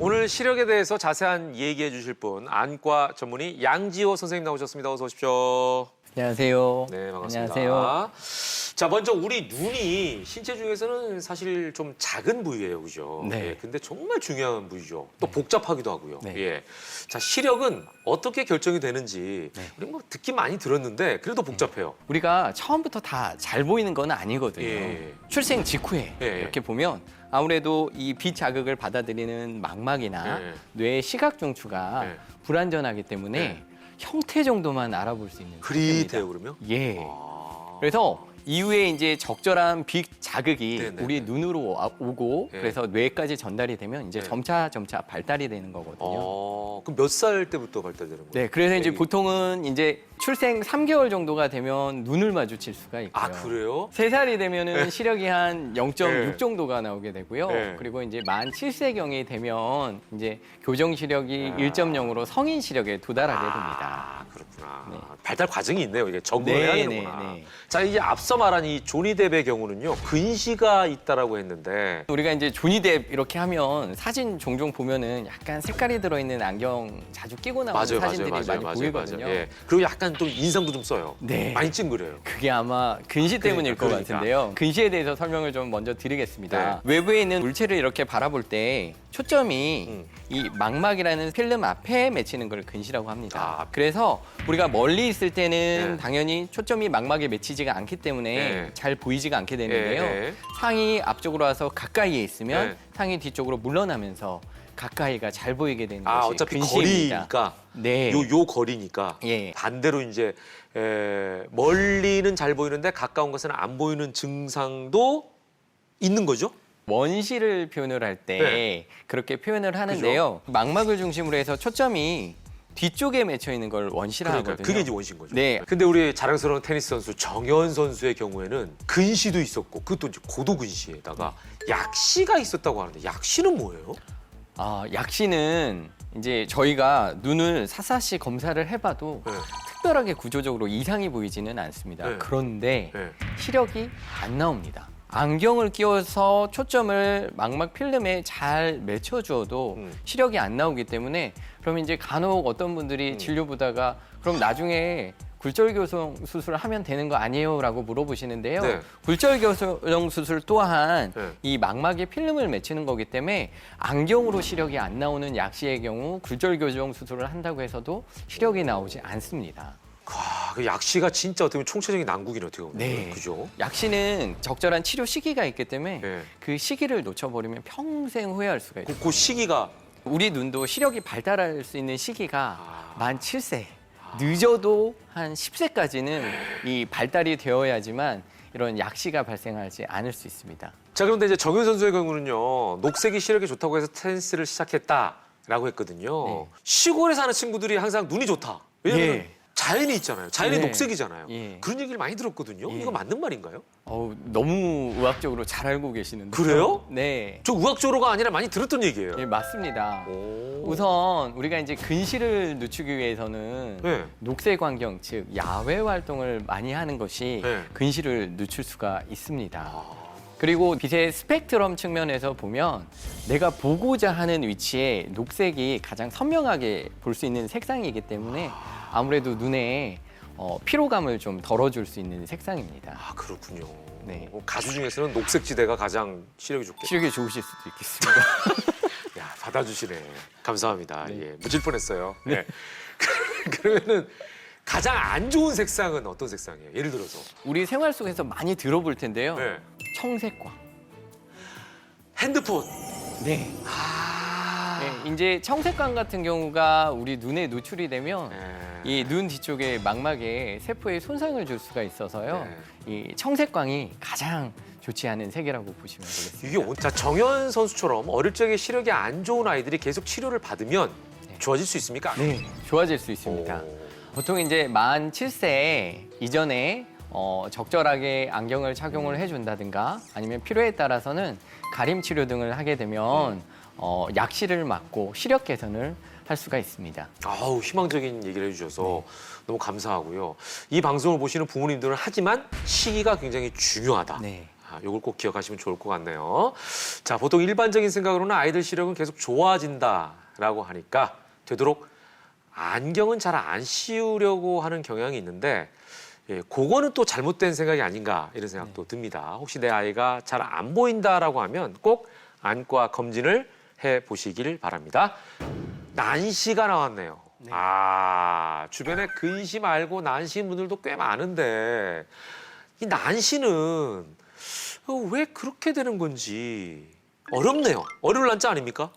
오늘 시력에 대해서 자세한 얘기해 주실 분 안과 전문의 양지호 선생님 나오셨습니다. 어서 오십시오. 안녕하세요. 네, 반갑습니다. 안녕하세요. 자, 먼저 우리 눈이 신체 중에서는 사실 좀 작은 부위예요, 그죠? 네. 예, 근데 정말 중요한 부위죠. 또 복잡하기도 하고요. 네. 예. 자, 시력은 어떻게 결정이 되는지 네. 우리 뭐 듣긴 많이 들었는데 그래도 복잡해요. 우리가 처음부터 다 잘 보이는 건 아니거든요. 예. 출생 직후에 예. 이렇게 보면 아무래도 이 빛 자극을 받아들이는 망막이나 예. 뇌의 시각 중추가 예. 불완전하기 때문에 예. 형태 정도만 알아볼 수 있는 그리돼요, 상태입니다. 그러면? 예. 아. 그래서 이후에 이제 적절한 빛 자극이 네네네. 우리 눈으로 오고 예. 그래서 뇌까지 전달이 되면 이제 예. 점차 발달이 되는 거거든요. 그럼 몇 살 때부터 발달되는 거예요? 네, 그래서 이제 예. 보통은 이제 출생 3개월 정도가 되면 눈을 마주칠 수가 있고요. 아, 그래요? 3살이 되면은 시력이 한 0.6 네. 정도가 나오게 되고요. 네. 그리고 이제 만 7세경이 되면 이제 교정 시력이 아. 1.0으로 성인 시력에 도달하게 됩니다. 아, 그렇구나. 네. 발달 과정이 있네요. 이게 적응을 네, 해야 되는구나. 네, 네. 자, 이제 앞서 말한 이 조니 뎁의 경우는요. 근시가 있다라고 했는데 우리가 이제 조니뎁 이렇게 하면 사진 종종 보면은 약간 색깔이 들어있는 안경 자주 끼고 나오는 사진들이 많이 보이거든요. 예. 그리고 약간 또 인상도 좀 써요. 네. 많이 찡그려요. 그게 아마 근시 때문일 것 그러니까. 같은데요. 근시에 대해서 설명을 좀 먼저 드리겠습니다. 네. 외부에 있는 물체를 이렇게 바라볼 때 초점이 이 망막이라는 필름 앞에 맺히는 걸 근시라고 합니다. 아. 그래서 우리가 멀리 있을 때는 네. 당연히 초점이 망막에 맺히지가 않기 때문에 네. 잘 보이지가 않게 되는데요. 네. 상이 앞쪽으로 와서 가까이에 있으면 네. 상이 뒤쪽으로 물러나면서 가까이가 잘 보이게 되는 아, 것이 어차피 근시입니다. 거리니까 네. 요 거리니까 예. 반대로 이제 멀리는 잘 보이는데 가까운 것은 안 보이는 증상도 있는 거죠? 원시를 표현을 할 때 네. 그렇게 표현을 하는데요. 망막을 중심으로 해서 초점이 뒤쪽에 맺혀 있는 걸 원시라 그러니까 하거든요. 그게 이제 원시인 거죠. 네. 근데 우리 자랑스러운 테니스 선수 정현 선수의 경우에는 근시도 있었고 그것도 이제 고도 근시에다가 약시가 있었다고 하는데 약시는 뭐예요? 아, 약시는 이제 저희가 눈을 사사시 검사를 해봐도 네. 특별하게 구조적으로 이상이 보이지는 않습니다. 네. 그런데 네. 시력이 안 나옵니다. 안경을 끼워서 초점을 망막 필름에 잘 맺혀주어도 시력이 안 나오기 때문에 그럼 이제 간혹 어떤 분들이 진료 보다가 그럼 나중에 굴절교정 수술을 하면 되는 거 아니에요? 라고 물어보시는데요. 네. 굴절교정 수술 또한 네. 이 망막에 필름을 맺히는 거기 때문에 안경으로 시력이 안 나오는 약시의 경우 굴절교정 수술을 한다고 해서도 시력이 나오지 않습니다. 그 약시가 진짜 어떻게 보면 총체적인 난국이네 어떻게 보면. 네. 그죠? 약시는 적절한 치료 시기가 있기 때문에 네. 그 시기를 놓쳐버리면 평생 후회할 수가 있어요. 그 시기가 우리 눈도 시력이 발달할 수 있는 시기가 아. 만 7세, 늦어도 한 10세까지는 이 발달이 되어야지만 이런 약시가 발생하지 않을 수 있습니다. 자, 그런데 이제 정현 선수의 경우는요. 녹색이 시력에 좋다고 해서 테니스를 시작했다라고 했거든요. 네. 시골에 사는 친구들이 항상 눈이 좋다. 왜냐면 예. 자연이 있잖아요. 자연이 네. 녹색이잖아요. 예. 그런 얘기를 많이 들었거든요. 예. 이거 맞는 말인가요? 너무 의학적으로 잘 알고 계시는데. 그래요? 네. 저 의학적으로가 아니라 많이 들었던 얘기예요. 예, 맞습니다. 오. 우선 우리가 이제 근시를 늦추기 위해서는 네. 녹색 환경, 즉 야외 활동을 많이 하는 것이 네. 근시를 늦출 수가 있습니다. 그리고 빛의 스펙트럼 측면에서 보면 내가 보고자 하는 위치에 녹색이 가장 선명하게 볼 수 있는 색상이기 때문에 아무래도 눈에 피로감을 좀 덜어줄 수 있는 색상입니다. 아, 그렇군요. 네. 가수 중에서는 녹색지대가 가장 시력이 좋겠다. 시력이 좋으실 수도 있겠습니다. 야, 받아주시네. 감사합니다. 네. 예, 묻힐 뻔했어요. 네. 그러면은 가장 안 좋은 색상은 어떤 색상이에요? 예를 들어서. 우리 생활 속에서 많이 들어볼 텐데요. 네. 청색광. 핸드폰. 네. 아. 네, 이제 청색광 같은 경우가 우리 눈에 노출이 되면 네. 이 눈 뒤쪽에 망막에 세포에 손상을 줄 수가 있어서요. 이 청색광이 가장 좋지 않은 색이라고 보시면 되겠습니다. 이게 자, 정현 선수처럼 어릴 적에 시력이 안 좋은 아이들이 계속 치료를 받으면 네. 좋아질 수 있습니까? 네, 좋아질 수 있습니다. 오. 보통 이제 만 7세 이전에 적절하게 안경을 착용을 해준다든가 아니면 필요에 따라서는 가림 치료 등을 하게 되면 약시를 막고 시력 개선을 할 수가 있습니다. 아우, 희망적인 얘기를 해주셔서 너무 감사하고요. 이 방송을 보시는 부모님들은 하지만 시기가 굉장히 중요하다. 네. 요걸 꼭 기억하시면 좋을 것 같네요. 자, 보통 일반적인 생각으로는 아이들 시력은 계속 좋아진다라고 하니까 되도록 안경은 잘 안 씌우려고 하는 경향이 있는데 예, 그거는 또 잘못된 생각이 아닌가 이런 생각도 듭니다. 혹시 내 아이가 잘 안 보인다라고 하면 꼭 안과 검진을 해보시길 바랍니다. 난시가 나왔네요. 네. 주변에 근시 말고 난시인 분들도 꽤 많은데 이 난시는 왜 그렇게 되는 건지 어렵네요. 어려울 난자 아닙니까?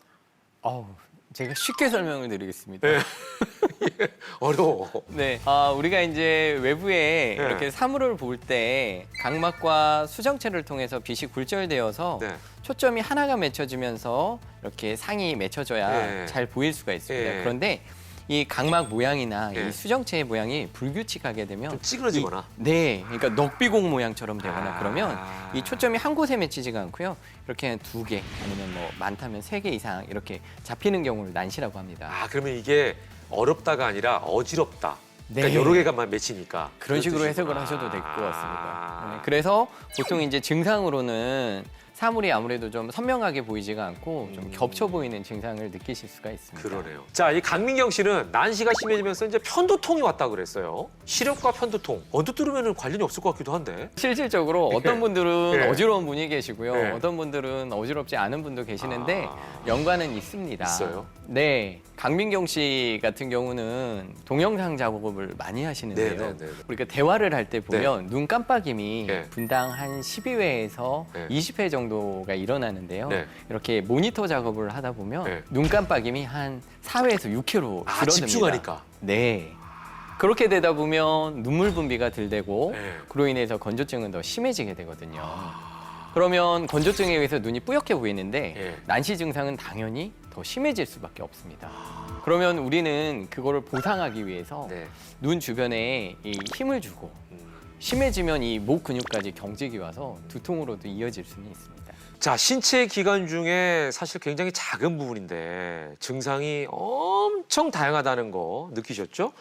제가 쉽게 설명을 드리겠습니다. 네. 어려워. 네, 우리가 이제 외부에 네. 이렇게 사물을 볼 때 각막과 수정체를 통해서 빛이 굴절되어서 네. 초점이 하나가 맺혀지면서 이렇게 상이 맺혀져야 네. 잘 보일 수가 있습니다. 네. 그런데 이 각막 모양이나 네. 이 수정체의 모양이 불규칙하게 되면 좀 찌그러지거나. 네, 그러니까 넉비공 모양처럼 되거나 그러면 아. 이 초점이 한 곳에 맺히지가 않고요. 이렇게 2개 아니면 뭐 많다면 3개 이상 이렇게 잡히는 경우를 난시라고 합니다. 그러면 이게 어렵다가 아니라 어지럽다. 그러니까 네. 여러 개가 맺히니까. 그런 식으로 뜻이구나. 해석을 하셔도 될 것 같습니다. 네, 그래서 보통 이제 증상으로는 사물이 아무래도 좀 선명하게 보이지가 않고 좀 겹쳐 보이는 증상을 느끼실 수가 있습니다. 그러네요. 자, 이 강민경 씨는 난시가 심해지면서 이제 편두통이 왔다 그랬어요. 시력과 편두통. 언뜻 들으면 관련이 없을 것 같기도 한데. 실질적으로 어떤 분들은 네. 어지러운 분이 계시고요. 네. 어떤 분들은 어지럽지 않은 분도 계시는데 연관은 있습니다. 있어요? 네. 강민경 씨 같은 경우는 동영상 작업을 많이 하시는데요. 네, 네, 네. 우리가 대화를 할 때 보면 눈 깜빡임이 네. 분당 한 12회에서 네. 20회 정도가 일어나는데요. 네. 이렇게 모니터 작업을 하다 보면 네. 눈 깜빡임이 한 4회에서 6회로 줄어듭니다. 집중하니까. 네. 그렇게 되다 보면 눈물 분비가 덜 되고 네. 그로 인해서 건조증은 더 심해지게 되거든요. 그러면 건조증에 의해서 눈이 뿌옇게 보이는데 예. 난시 증상은 당연히 더 심해질 수밖에 없습니다. 그러면 우리는 그거를 보상하기 위해서 네. 눈 주변에 이 힘을 주고 심해지면 이 목 근육까지 경직이 와서 두통으로도 이어질 수는 있습니다. 자, 신체 기관 중에 사실 굉장히 작은 부분인데 증상이 엄청 다양하다는 거 느끼셨죠?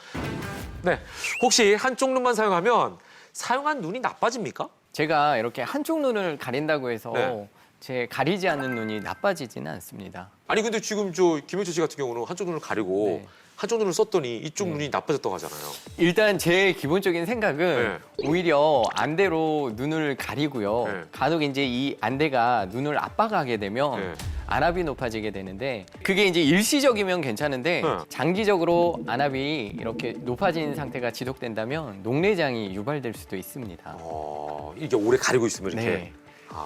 네. 혹시 한쪽 눈만 사용하면 사용한 눈이 나빠집니까? 제가 이렇게 한쪽 눈을 가린다고 해서 네. 제 가리지 않는 눈이 나빠지지는 않습니다. 아니 근데 지금 저 김현철 씨 같은 경우는 한쪽 눈을 가리고 네. 한쪽 눈을 썼더니 이쪽 눈이 나빠졌다고 하잖아요. 일단 제 기본적인 생각은 네. 오히려 안대로 눈을 가리고요. 네. 간혹 이제 이 안대가 눈을 압박하게 되면 네. 안압이 높아지게 되는데 그게 이제 일시적이면 괜찮은데 네. 장기적으로 안압이 이렇게 높아진 상태가 지속된다면 녹내장이 유발될 수도 있습니다. 이게 오래 가리고 있으면 이렇게. 네.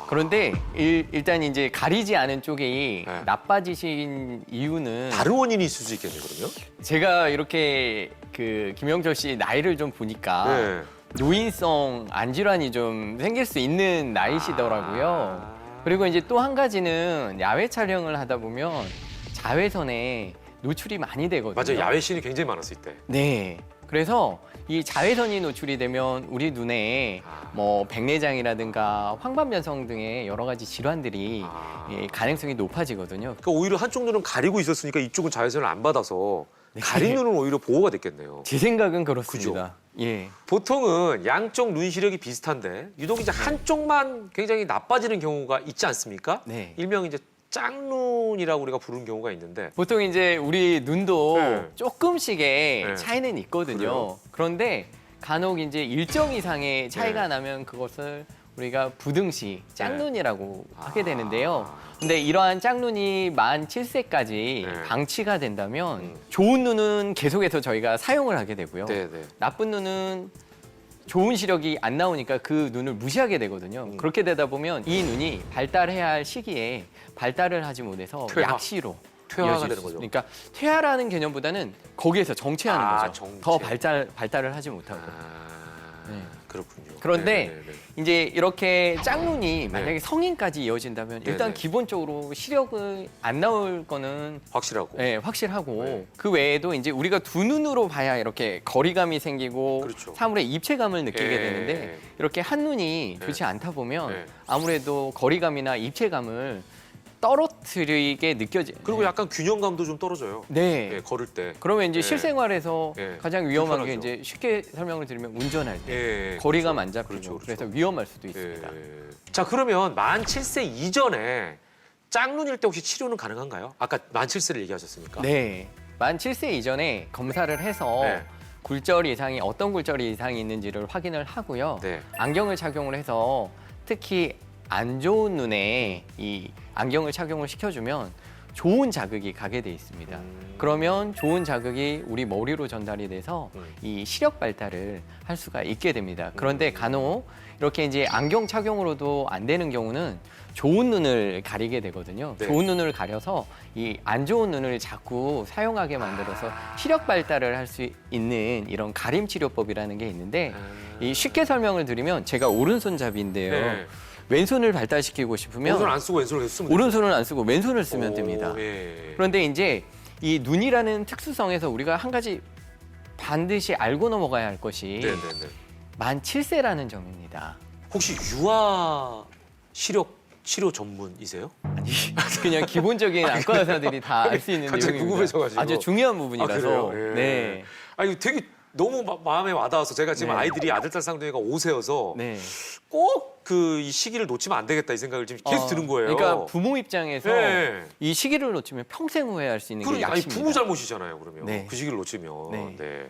그런데 일단 이제 가리지 않은 쪽이 네. 나빠지신 이유는 다른 원인이 있을 수 있겠네요, 그러면? 제가 이렇게 그 김영철 씨 나이를 좀 보니까 네. 노인성 안질환이 좀 생길 수 있는 나이시더라고요. 그리고 이제 또 한 가지는 야외 촬영을 하다 보면 자외선에 노출이 많이 되거든요. 맞아요. 야외 씬이 굉장히 많았을 때. 네. 그래서 이 자외선이 노출이 되면 우리 눈에 뭐 백내장이라든가 황반변성 등의 여러 가지 질환들이 예, 가능성이 높아지거든요. 그러니까 오히려 한쪽 눈은 가리고 있었으니까 이쪽은 자외선을 안 받아서 네. 가린 눈은 오히려 보호가 됐겠네요. 제 생각은 그렇습니다. 예. 보통은 양쪽 눈 시력이 비슷한데 유독 이제 한쪽만 굉장히 나빠지는 경우가 있지 않습니까? 네. 일명 이제 짝눈이라고 우리가 부르는 경우가 있는데 보통 이제 우리 눈도 네. 조금씩의 네. 차이는 있거든요. 그래요? 그런데 간혹 이제 일정 이상의 차이가 네. 나면 그것을 우리가 부등시 짝눈이라고 하게 되는데요. 아. 근데 이러한 짝눈이 만 7세까지 네. 방치가 된다면 좋은 눈은 계속해서 저희가 사용을 하게 되고요. 네네. 나쁜 눈은 좋은 시력이 안 나오니까 그 눈을 무시하게 되거든요. 그렇게 되다 보면 이 눈이 발달해야 할 시기에 발달을 하지 못해서 퇴화. 약시로 퇴화가 이어질 되는 수 거죠. 그러니까 퇴화라는 개념보다는 거기에서 정체하는 거죠. 정체. 더 발달을 하지 못하고. 네. 그렇군요. 그런데 네네네. 이제 이렇게 짝눈이 만약에 성인까지 이어진다면 일단 네네. 기본적으로 시력을 안 나올 거는 확실하고. 네, 확실하고 네. 그 외에도 이제 우리가 두 눈으로 봐야 이렇게 거리감이 생기고 그렇죠. 사물의 입체감을 느끼게 예. 되는데 이렇게 한 눈이 네. 좋지 않다 보면 네. 아무래도 거리감이나 입체감을 떨어뜨리게 느껴지. 그리고 약간 균형감도 좀 떨어져요. 네. 예, 걸을 때. 그러면 이제 예. 실생활에서 예. 가장 위험한 게 불편하죠. 이제 쉽게 설명을 드리면 운전할 때 예, 거리감 그렇죠. 안 잡히고 그렇죠, 그렇죠. 그래서 위험할 수도 있습니다. 예. 자, 그러면 만 7세 이전에 짝눈일 때 혹시 치료는 가능한가요? 아까 만 7세를 얘기하셨으니까. 네. 만 7세 이전에 검사를 해서 네. 굴절 이상이 어떤 굴절 이상이 있는지를 확인을 하고요. 네. 안경을 착용을 해서 특히 안 좋은 눈에 이 안경을 착용을 시켜주면 좋은 자극이 가게 돼 있습니다. 그러면 좋은 자극이 우리 머리로 전달이 돼서 이 시력 발달을 할 수가 있게 됩니다. 그런데 간혹 이렇게 이제 안경 착용으로도 안 되는 경우는 좋은 눈을 가리게 되거든요. 네. 좋은 눈을 가려서 이 안 좋은 눈을 자꾸 사용하게 만들어서 시력 발달을 할 수 있는 이런 가림 치료법이라는 게 있는데 이 쉽게 설명을 드리면 제가 오른손잡이인데요. 네. 왼손을 발달시키고 싶으면 오른손 안 쓰고 왼손을 계속 쓰면 오른손을 안 쓰고 왼손을 쓰면 오, 됩니다. 예. 그런데 이제 이 눈이라는 특수성에서 우리가 한 가지 반드시 알고 넘어가야 할 것이 네네네. 만 7세라는 점입니다. 혹시 유아 시력 치료 전문이세요? 아니 그냥 기본적인 안과 의사들이 다 알 수 있는 갑자기 내용입니다. 궁금해져가지고. 아주 중요한 부분이라서. 그래요? 예. 네. 아니 되게 너무 마음에 와닿아서 제가 지금 네. 아이들이 아들 딸 쌍둥이가 5세여서 네. 꼭 그 이 시기를 놓치면 안 되겠다 이 생각을 지금 계속 드는 거예요. 그러니까 부모 입장에서 네. 이 시기를 놓치면 평생 후회할 수 있는 게 그러니까 아니 약입니다. 부모 잘못이잖아요. 그러면 네. 그 시기를 놓치면. 네. 네.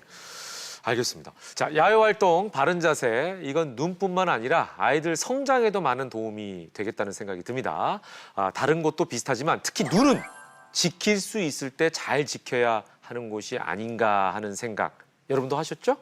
알겠습니다. 자, 야외 활동, 바른 자세, 이건 눈뿐만 아니라 아이들 성장에도 많은 도움이 되겠다는 생각이 듭니다. 다른 곳도 비슷하지만 특히 눈은 지킬 수 있을 때 잘 지켜야 하는 곳이 아닌가 하는 생각 여러분도 하셨죠?